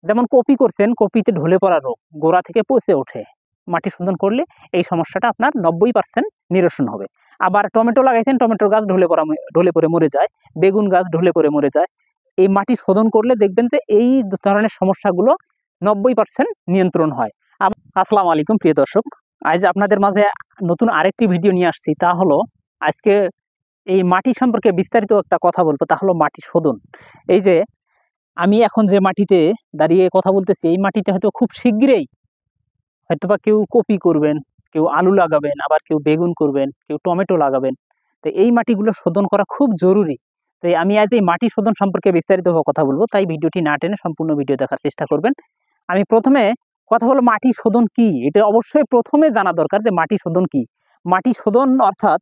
যেমন কপি করছেন, কপিতে ঢলে পড়া রোগ, গোড়া থেকে পচে ওঠে, মাটি শোধন করলে এই সমস্যাটা আপনার 90% নিরসন হবে। আবার টমেটো লাগাইছেন, টমেটোর গাছ ঢলে পড়ে মরে যায়, বেগুন গাছ ঢলে পড়ে মরে যায়। এই মাটি শোধন করলে দেখবেন যে এই ধরনের সমস্যাগুলো 90% নিয়ন্ত্রণ হয়। আসসালামু আলাইকুম প্রিয় দর্শক, আজ আপনাদের মাঝে নতুন আরেকটি ভিডিও নিয়ে আসছি। তা হলো আজকে এই মাটি সম্পর্কে বিস্তারিত একটা কথা বলবো, তা হলো মাটি শোধন। এই যে আমি এখন যে মাটিতে দাঁড়িয়ে কথা বলতেছি, এই মাটিতে হয়তো খুব শীঘ্রই হয়তোবা কেউ কপি করবেন, কেউ আলু লাগাবেন, আবার কেউ বেগুন করবেন, কেউ টমেটো লাগাবেন। তো এই মাটিগুলো শোধন করা খুব জরুরি। তাই আমি আজ এই মাটি শোধন সম্পর্কে বিস্তারিতভাবে কথা বলবো, তাই ভিডিওটি না টেনে সম্পূর্ণ ভিডিও দেখার চেষ্টা করবেন। আমি প্রথমে কথা বলবো মাটি শোধন কি। এটা অবশ্যই প্রথমে জানা দরকার যে মাটি শোধন কি। মাটি শোধন অর্থাৎ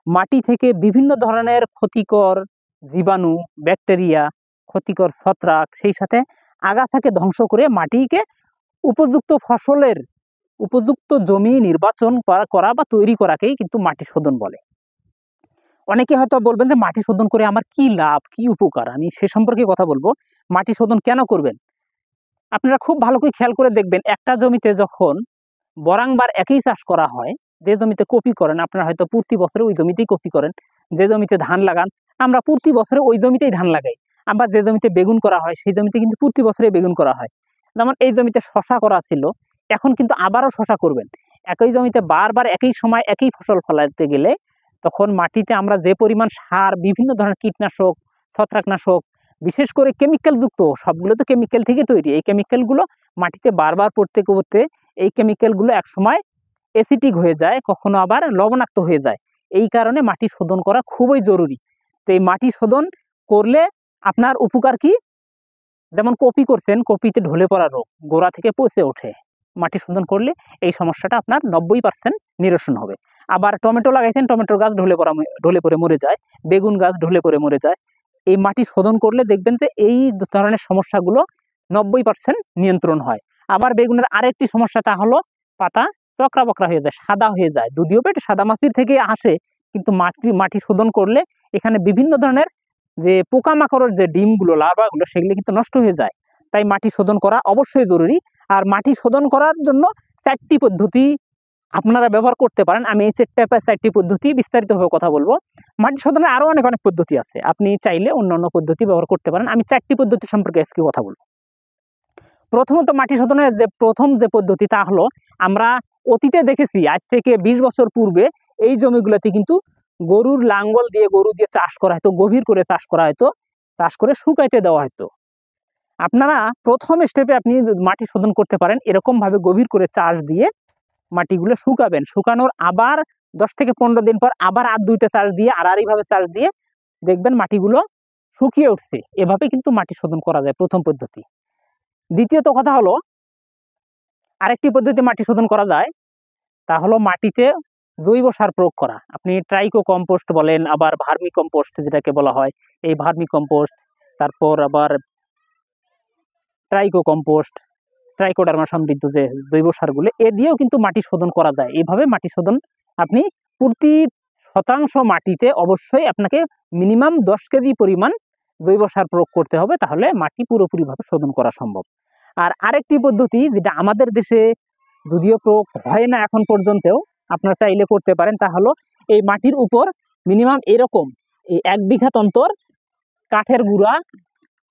মাটি থেকে বিভিন্ন ধরনের ক্ষতিকর জীবাণু, ব্যাকটেরিয়া, ক্ষতিকর ছত্রাক, সেই সাথে আগাছাকে ধ্বংস করে মাটিকে উপযুক্ত ফসলের উপযুক্ত জমি নির্বাচন করা বা তৈরি করাকেই কিন্তু মাটি শোধন বলে। অনেকে হয়তো বলবেন যে মাটি শোধন করে আমার কি লাভ, কি উপকার। আমি সে সম্পর্কে কথা বলবো। মাটি শোধন কেন করবেন আপনারা খুব ভালো করে খেয়াল করে দেখবেন। একটা জমিতে যখন বরাংবার একই চাষ করা হয়, যে জমিতে কপি করেন আপনারা হয়তো প্রতি বছরে ওই জমিতেই কপি করেন, যে জমিতে ধান লাগান আমরা প্রতি বছরে ওই জমিতেই ধান লাগাই, আবার যে জমিতে বেগুন করা হয় সেই জমিতে কিন্তু প্রতি বছরে বেগুন করা হয়। যেমন এই জমিতে শশা করা ছিল, এখন কিন্তু আবারও শশা করবেন। একই জমিতে বারবার একই সময় একই ফসল ফলাতে গেলে তখন মাটিতে আমরা যে পরিমাণ সার, বিভিন্ন ধরনের কীটনাশক, ছত্রাকনাশক, বিশেষ করে কেমিক্যাল যুক্ত, সবগুলো তো কেমিক্যাল থেকে তৈরি, এই কেমিক্যালগুলো মাটিতে বারবার পড়তে করতে এই কেমিক্যালগুলো একসময় অ্যাসিডিক হয়ে যায়, কখনো আবার লবণাক্ত হয়ে যায়। এই কারণে মাটি শোধন করা খুবই জরুরি। তো এই মাটি শোধন করলে আপনার উপকার কি? যেমন কপি করছেন, কপিতে ঢলে পড়া রোগ, গোড়া থেকে পচে ওঠে, মাটি শোধন করলে এই সমস্যাটা আপনার 90% নিরসন হবে। আবার টমেটো লাগাইছেন, টমেটোর গাছ ঢলে পড়ে মরে যায়, বেগুন গাছ ঢলে পড়ে মরে যায়। এই মাটি শোধন করলে দেখবেন যে এই ধরনের সমস্যাগুলো 90% নিয়ন্ত্রণ হয়। আবার বেগুনের আরেকটি সমস্যা, তা হলো পাতা চকরা বকরা হয়ে যায়, সাদা হয়ে যায়। যদিও এটা সাদা মাছির থেকে আসে, কিন্তু মাটি শোধন করলে এখানে বিভিন্ন ধরনের যে পোকামাকড়ের যে ডিমগুলো, লার্ভাগুলো, সেগুলো কিন্তু নষ্ট হয়ে যায়। তাই মাটি শোধন করা অবশ্যই জরুরি। আর মাটি শোধন করার জন্য 4টি পদ্ধতি আপনারা ব্যবহার করতে পারেন। আমি এই 4টি পদ্ধতি বিস্তারিতভাবে কথা বলবো। মাটি শোধনের আরও অনেক পদ্ধতি আছে, আপনি চাইলে অন্য পদ্ধতি ব্যবহার করতে পারেন। আমি 4টি পদ্ধতি সম্পর্কে আজকে কথা বলবো। প্রথমত মাটি শোধনের প্রথম যে পদ্ধতি, তা হলো আমরা অতীতে দেখেছি, আজ থেকে 20 বছর পূর্বে এই জমিগুলোতে কিন্তু গরুর লাঙ্গল দিয়ে, গরু দিয়ে চাষ করা হতো, গভীর করে চাষ করা হতো, চাষ করে শুকাইতে দেওয়া হতো। আপনারা প্রথম স্টেপে আপনি মাটি শোধন করতে পারেন, এরকম ভাবে গভীর করে চাষ দিয়ে মাটিগুলো শুকাবেন। শুকানোর আবার 10 থেকে 15 দিন পর আবার আর 2টা চাষ দিয়ে, আড়াআড়িভাবে চাষ দিয়ে দেখবেন মাটিগুলো শুকিয়ে উঠছে। এভাবে কিন্তু মাটি শোধন করা যায়, প্রথম পদ্ধতি। দ্বিতীয়ত কথা হলো আরেকটি পদ্ধতি মাটি শোধন করা যায়, তা হলো মাটিতে জৈব সার প্রয়োগ করা। আপনি ট্রাইকো কম্পোস্ট বলেন, আবার ভার্মি কম্পোস্ট যেটাকে বলা হয়, এই ভার্মি কম্পোস্ট, তারপর আবার ট্রাইকো কম্পোস্ট, ট্রাইকোডার্মা সমৃদ্ধ যে জৈব সারগুলো, এ দিয়েও কিন্তু মাটি শোধন করা যায়। এইভাবে মাটি শোধন আপনি প্রতি শতাংশ মাটিতে অবশ্যই আপনাকে মিনিমাম 10 কেজি পরিমাণ জৈব সার প্রয়োগ করতে হবে, তাহলে মাটি পুরোপুরিভাবে শোধন করা সম্ভব। আর আরেকটি পদ্ধতি যেটা আমাদের দেশে যদিও প্রয়োগ হয় না এখন পর্যন্তও, আপনারা চাইলে করতে পারেন, তা হলো এই মাটির উপর মিনিমাম এরকম এই 1 বিঘা অন্তর কাঠের গুঁড়া,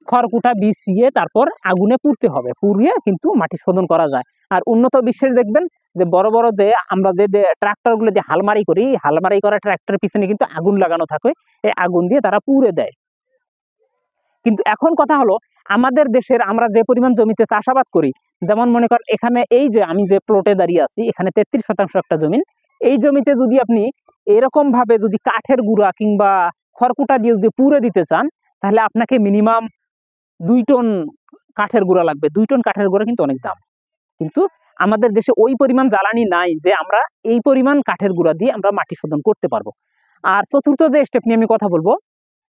খড়কুটা বিছিয়ে তারপর আগুনে পুড়তে হবে, পুড়িয়ে কিন্তু মাটি শোধন করা যায়। আর উন্নত বিশ্বের দেখবেন যে বড় বড় যে আমরা যে ট্রাক্টরগুলো যে হালমারি করি, হালমারি করা ট্রাক্টরের পিছনে কিন্তু আগুন লাগানো থাকে, এই আগুন দিয়ে তারা পুড়ে দেয়। কিন্তু এখন কথা হলো আমাদের দেশের আমরা যে পরিমাণ জমিতে চাষাবাদ করি, যেমন মনে করেন এখানে এই যে আমি যে প্লটে দাঁড়িয়ে আছি, এখানে 33% একটা জমিন, এই জমিতে যদি আপনি এরকম ভাবে যদি কাঠের গুঁড়া কিংবা খড়কুটা দিয়ে যদি পুড়ে দিতে চান, তাহলে আপনাকে মিনিমাম 2 টন কাঠের গুঁড়া লাগবে। 2 টন কাঠের গুঁড়া কিন্তু অনেক দাম, কিন্তু আমাদের দেশে ওই পরিমাণ জ্বালানি নাই যে আমরা এই পরিমাণ কাঠের গুঁড়া দিয়ে আমরা মাটি শোধন করতে পারবো। আর চতুর্থ যে স্টেপ নিয়ে আমি কথা বলবো,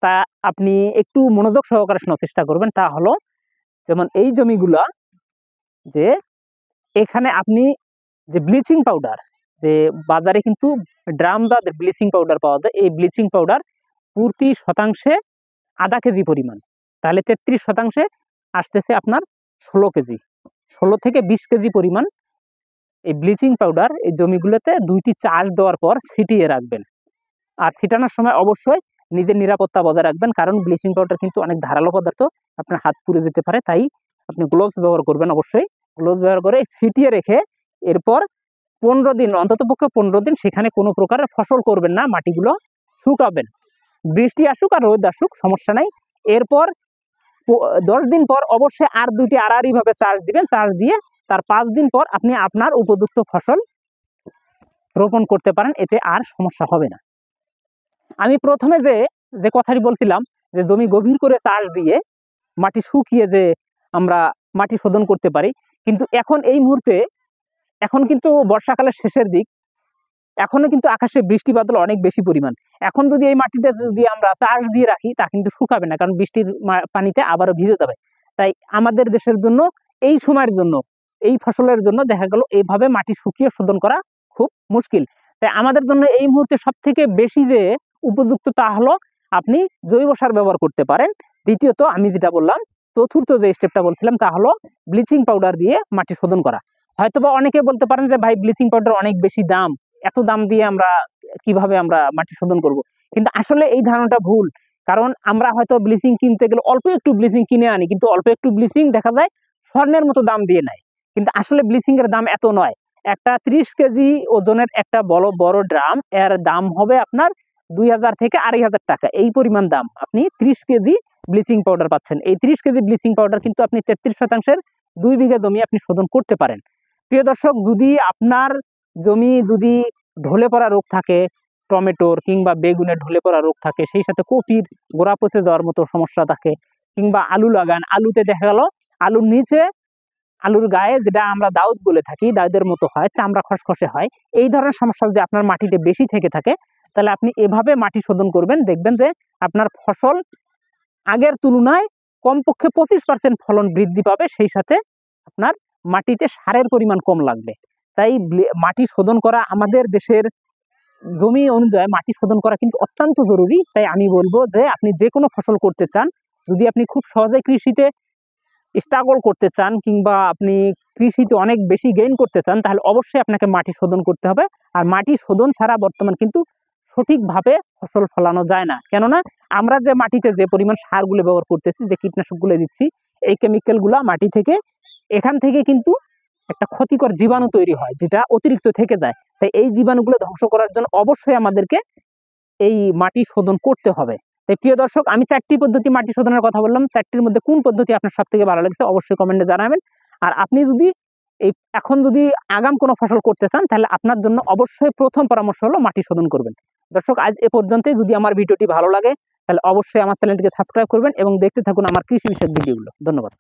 তা আপনি একটু মনোযোগ সহকারে শোনার চেষ্টা করবেন। তা হলো যেমন এই জমিগুলা যে এখানে আপনি যে ব্লিচিং পাউডার, যে বাজারে কিন্তু ড্রামজাত ব্লিচিং পাউডার পাওয়া যায়, এই ব্লিচিং পাউডার প্রতি শতাংশে আধা কেজি পরিমাণ, তাহলে 33 শতাংশে আসতেছে আপনার 16 কেজি, 16 থেকে 20 কেজি পরিমাণ এই ব্লিচিং পাউডার এই জমিগুলোতে 2টি চাষ দেওয়ার পর ছিটিয়ে রাখবেন। আর ছিটানোর সময় অবশ্যই নিজের নিরাপত্তা বজায় রাখবেন, কারণ ব্লিচিং পাউডার কিন্তু অনেক ধারালো পদার্থ, আপনার হাত পুড়ে যেতে পারে। তাই আপনি গ্লোভস ব্যবহার করবেন, অবশ্যই গ্লোভস ব্যবহার করে ছিটিয়ে রেখে এরপর 15 দিন, অন্ততপক্ষে 15 দিন সেখানে কোনো প্রকারের ফসল করবেন না, মাটিগুলো শুকাবেন। বৃষ্টি আসুক আর রোদ আসুক সমস্যা নাই। এরপর 10 দিন পর অবশ্যই আর 2টি আড়াআড়িভাবে চাষ দিবেন। চাষ দিয়ে তার 5 দিন পর আপনি আপনার উপযুক্ত ফসল রোপণ করতে পারেন, এতে আর সমস্যা হবে না। আমি প্রথমে যে কথাটি বলছিলাম যে জমি গভীর করে চাষ দিয়ে মাটি শুকিয়ে যে আমরা মাটি শোধন করতে পারি, কিন্তু এখন এই মুহূর্তে এখন কিন্তু বর্ষাকালের শেষের দিক, এখনো কিন্তু আকাশে বৃষ্টি বাদল অনেক বেশি পরিমাণ। এখন যদি এই মাটিটা যদি আমরা চাষ দিয়ে রাখি তা কিন্তু শুকাবে না, কারণ বৃষ্টির পানিতে আবারও ভিজে যাবে। তাই আমাদের দেশের জন্য এই সময়ের জন্য এই ফসলের জন্য দেখা গেল এইভাবে মাটি শুকিয়ে শোধন করা খুব মুশকিল। তাই আমাদের জন্য এই মুহূর্তে সব থেকে বেশি যে উপযুক্ত তা হলো আপনি জৈব সার ব্যবহার করতে পারেন। দ্বিতীয়ত আমি যেটা বললাম, চতুর্থ যে স্টেপটা বলছিলাম তা হলো ব্লিচিং পাউডার দিয়ে মাটি শোধন করা। হয়তোবা অনেকে বলতে পারেন যে ভাই ব্লিচিং পাউডার অনেক বেশি দাম, এত দাম দিয়ে আমরা কিভাবে আমরা মাটি শোধন করব। কিন্তু আসলে এই ধারণাটা ভুল, কারণ আমরা হয়তো ব্লিচিং কিনতে গেলে অল্প একটু ব্লিচিং কিনে আনি, কিন্তু অল্প একটু ব্লিচিং দেখা যায় স্বর্ণের মতো দাম দিয়ে নেয়। কিন্তু আসলে ব্লিচিং এর দাম এত নয়। একটা 30 কেজি ওজনের একটা বড় ড্রাম, এর দাম হবে আপনার 2000 থেকে 2500 টাকা। এই পরিমাণ দাম আপনি 30 কেজি ব্লিচিং পাউডার পাচ্ছেন। এই 30 কেজি ব্লিচিং পাউডার কিন্তু আপনি 33% 2 বিঘা জমি আপনি শোধন করতে পারেন। প্রিয় দর্শক, যদি আপনার জমি যদি ঢলে পড়া রোগ থাকে, টমেটোর কিংবা বেগুনের ঢলে পড়া রোগ থাকে, সেই সাথে কপির গোড়া পচে যাওয়ার মতো সমস্যা থাকে, কিংবা আলু লাগান, আলুতে দেখা গেল আলুর নিচে আলুর গায়ে যেটা আমরা দাউদ বলে থাকি, দাউদের মতো হয়, চামড়া খসখসে হয়, এই ধরনের সমস্যা যদি আপনার মাটিতে বেশি থেকে থাকে তাহলে আপনি এভাবে মাটি শোধন করবেন, দেখবেন যে আপনার ফসল আগের তুলনায় কমপক্ষে 25% ফলন বৃদ্ধি পাবে। সেই সাথে আপনার মাটিতে সারের পরিমাণ কম লাগবে। তাই মাটি শোধন করা আমাদের দেশের জমি অনুযায়ী মাটি শোধন করা কিন্তু অত্যন্ত জরুরি। তাই আমি বলবো যে আপনি যে কোনো ফসল করতে চান, যদি আপনি খুব সহজে কৃষিতে স্ট্রাগল করতে চান কিংবা আপনি কৃষিতে অনেক বেশি গেইন করতে চান, তাহলে অবশ্যই আপনাকে মাটি শোধন করতে হবে। আর মাটি শোধন ছাড়া বর্তমান কিন্তু সঠিকভাবে ফসল ফলানো যায় না। কেননা আমরা যে মাটিতে যে পরিমাণ সারগুলো ব্যবহার করতেছি, যে কীটনাশকগুলো দিচ্ছি, এই কেমিক্যালগুলো মাটি থেকে এখান থেকে কিন্তু একটা ক্ষতিকর জীবাণু তৈরি হয়, যেটা অতিরিক্ত থেকে যায়। তাই এই জীবাণুগুলো ধ্বংস করার জন্য অবশ্যই আমাদেরকে এই মাটি শোধন করতে হবে। তাই প্রিয় দর্শক, আমি 4টি পদ্ধতি মাটি শোধনের কথা বললাম। 4টির মধ্যে কোন পদ্ধতি আপনার সব থেকে ভালো লাগছে অবশ্যই কমেন্টে জানাবেন। আর আপনি যদি এখন যদি আগাম কোনো ফসল করতে চান, তাহলে আপনার জন্য অবশ্যই প্রথম পরামর্শ হলো মাটি শোধন করবেন। দর্শক, আজ এ পর্যন্তই। যদি আমার ভিডিওটি ভালো লাগে তাহলে অবশ্যই আমার চ্যানেলটিকে সাবস্ক্রাইব করবেন এবং দেখতে থাকুন আমার কৃষি বিষয়ক ভিডিওগুলো। ধন্যবাদ।